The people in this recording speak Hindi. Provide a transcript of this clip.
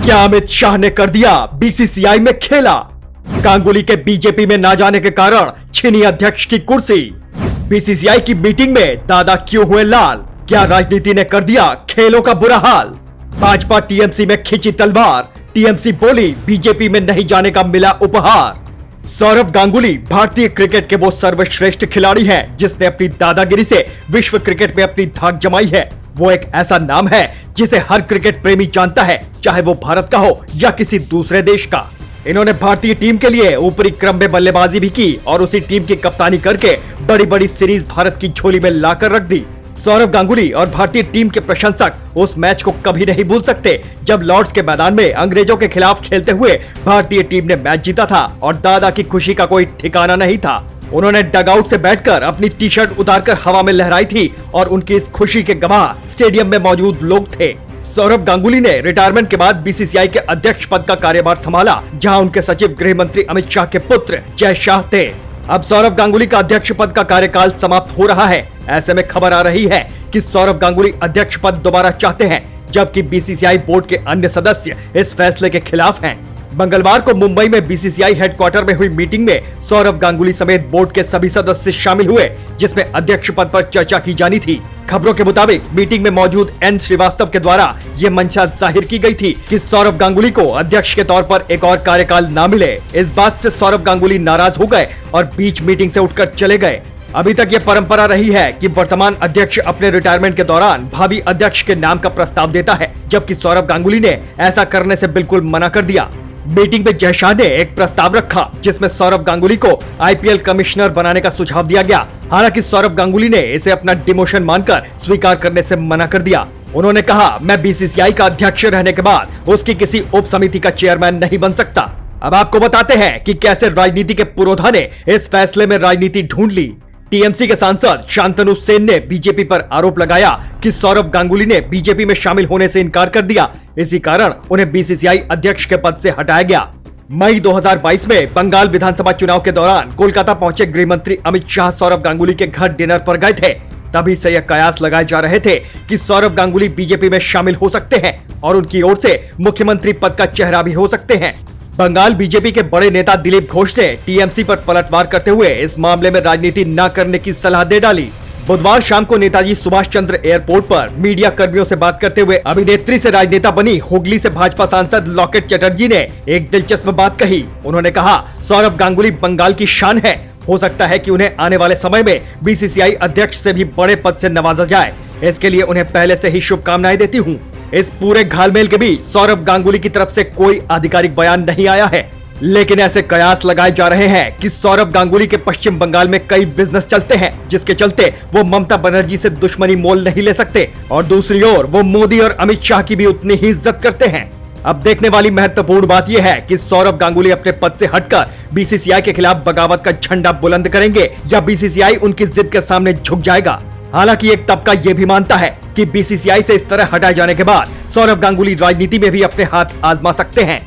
क्या अमित शाह ने कर दिया बीसीसीआई में खेला? गांगुली के बीजेपी में ना जाने के कारण छीनी अध्यक्ष की कुर्सी। बीसीसीआई की मीटिंग में दादा क्यों हुए लाल? क्या राजनीति ने कर दिया खेलों का बुरा हाल? भाजपा टीएमसी में खींची तलवार, टीएमसी बोली बीजेपी में नहीं जाने का मिला उपहार। सौरव गांगुली भारतीय क्रिकेट के वो सर्वश्रेष्ठ खिलाड़ी हैं जिसने अपनी दादागिरी से विश्व क्रिकेट में अपनी धाक जमाई है। वो एक ऐसा नाम है जिसे हर क्रिकेट प्रेमी जानता है, चाहे वो भारत का हो या किसी दूसरे देश का। इन्होंने भारतीय टीम के लिए ऊपरी क्रम में बल्लेबाजी भी की और उसी टीम की कप्तानी करके बड़ी बड़ी सीरीज भारत की झोली में लाकर रख दी। सौरव गांगुली और भारतीय टीम के प्रशंसक उस मैच को कभी नहीं भूल सकते जब लॉर्ड्स के मैदान में अंग्रेजों के खिलाफ खेलते हुए भारतीय टीम ने मैच जीता था और दादा की खुशी का कोई ठिकाना नहीं था। उन्होंने डगआउट से बैठकर अपनी टी शर्ट उतारकर हवा में लहराई थी और उनकी इस खुशी के गवाह स्टेडियम में मौजूद लोग थे। सौरव गांगुली ने रिटायरमेंट के बाद बीसीसीआई के अध्यक्ष पद का कार्यभार संभाला, जहां उनके सचिव गृह मंत्री अमित शाह के पुत्र जय शाह थे। अब सौरव गांगुली का अध्यक्ष पद का कार्यकाल समाप्त हो रहा है। ऐसे में खबर आ रही है कि सौरव गांगुली अध्यक्ष पद दोबारा चाहते हैं, जबकि बीसीसीआई बोर्ड के अन्य सदस्य इस फैसले के खिलाफ हैं। मंगलवार को मुंबई में बीसीसीआई हेडक्वार्टर में हुई मीटिंग में सौरव गांगुली समेत बोर्ड के सभी सदस्य शामिल हुए, जिसमें अध्यक्ष पद पर चर्चा की जानी थी। खबरों के मुताबिक मीटिंग में मौजूद एन श्रीवास्तव के द्वारा ये मंशा जाहिर की गई थी कि सौरव गांगुली को अध्यक्ष के तौर पर एक और कार्यकाल न मिले। इस बात से सौरव गांगुली नाराज हो गए और बीच मीटिंग से उठकर चले गए। अभी तक ये परंपरा रही है कि वर्तमान अध्यक्ष अपने रिटायरमेंट के दौरान भावी अध्यक्ष के नाम का प्रस्ताव देता है, जबकि सौरव गांगुली ने ऐसा करने से बिल्कुल मना कर दिया। मीटिंग में जय शाह ने एक प्रस्ताव रखा जिसमें सौरव गांगुली को आईपीएल कमिश्नर बनाने का सुझाव दिया गया। हालांकि सौरव गांगुली ने इसे अपना डिमोशन मानकर स्वीकार करने से मना कर दिया। उन्होंने कहा, मैं बीसीसीआई का अध्यक्ष रहने के बाद उसकी किसी उप समिति का चेयरमैन नहीं बन सकता। अब आपको बताते हैं कि कैसे राजनीति के पुरोधा ने इस फैसले में राजनीति ढूंढ ली। टीएमसी के सांसद शांतनु सेन ने बीजेपी पर आरोप लगाया कि सौरव गांगुली ने बीजेपी में शामिल होने से इनकार कर दिया। इसी कारण उन्हें बीसीसीआई अध्यक्ष के पद से हटाया गया। मई 2022 में बंगाल विधानसभा चुनाव के दौरान कोलकाता पहुंचे गृह मंत्री अमित शाह सौरव गांगुली के घर डिनर पर गए थे। तभी से यह कयास लगाए जा रहे थे कि सौरव गांगुली बीजेपी में शामिल हो सकते हैं और उनकी ओर से मुख्यमंत्री पद का चेहरा भी हो सकते हैं। बंगाल बीजेपी के बड़े नेता दिलीप घोष ने टीएमसी पर पलटवार करते हुए इस मामले में राजनीति न करने की सलाह दे डाली। बुधवार शाम को नेताजी सुभाष चंद्र एयरपोर्ट पर मीडिया कर्मियों से बात करते हुए अभिनेत्री से राजनेता बनी हुगली से भाजपा सांसद लॉकेट चटर्जी ने एक दिलचस्प बात कही। उन्होंने कहा, सौरव गांगुली बंगाल की शान है। हो सकता है कि उन्हें आने वाले समय में बीसीसीआई अध्यक्ष से भी बड़े पद से नवाजा जाए। इसके लिए उन्हें पहले से ही शुभकामनाएं देती हूँ। इस पूरे घालमेल के बीच सौरव गांगुली की तरफ से कोई आधिकारिक बयान नहीं आया है, लेकिन ऐसे कयास लगाए जा रहे हैं कि सौरव गांगुली के पश्चिम बंगाल में कई बिजनेस चलते हैं, जिसके चलते वो ममता बनर्जी से दुश्मनी मोल नहीं ले सकते और दूसरी ओर वो मोदी और अमित शाह की भी उतनी ही इज्जत करते हैं। अब देखने वाली महत्वपूर्ण बात यह है कि सौरव गांगुली अपने पद से हटकर बीसीसीआई के खिलाफ बगावत का झंडा बुलंद करेंगे या बीसीसीआई उनकी जिद के सामने झुक जाएगा। हालांकि एक तबका ये भी मानता है कि बीसीसीआई से इस तरह हटाए जाने के बाद सौरव गांगुली राजनीति में भी अपने हाथ आजमा सकते हैं।